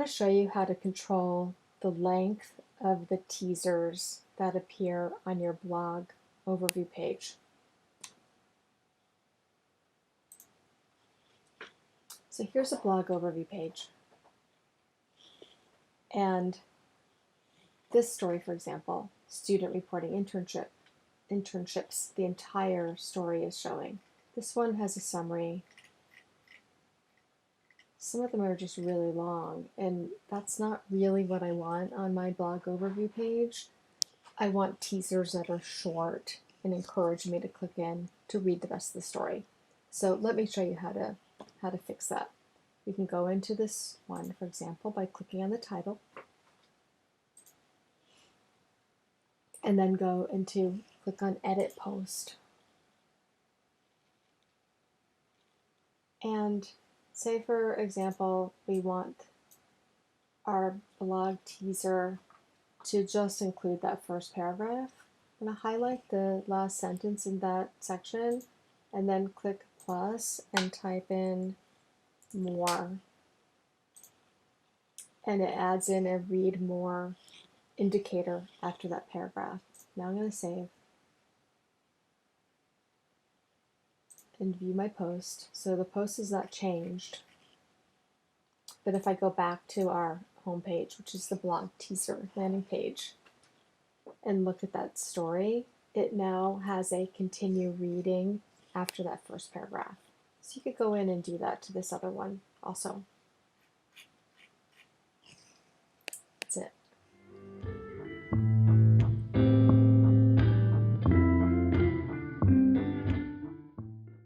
to show you how to control the length of the teasers that appear on your blog overview page. So here's a blog overview page. And this story, for example, student reporting internships, the entire story is showing. This one has a summary. Some of them are just really long, and that's not really what I want on my blog overview page. I want teasers that are short and encourage me to click in to read the rest of the story. So let me show you how to fix that. We can go into this one, for example, by clicking on the title, and then go into click on Edit Post. And say, for example, we want our blog teaser to just include that first paragraph. I'm going to highlight the last sentence in that section and then click plus and type in more. And it adds in a read more indicator after that paragraph. Now I'm going to save and view my post. So the post is not changed. But if I go back to our home page, which is the blog teaser landing page, and look at that story, it now has a continue reading after that first paragraph. So you could go in and do that to this other one also.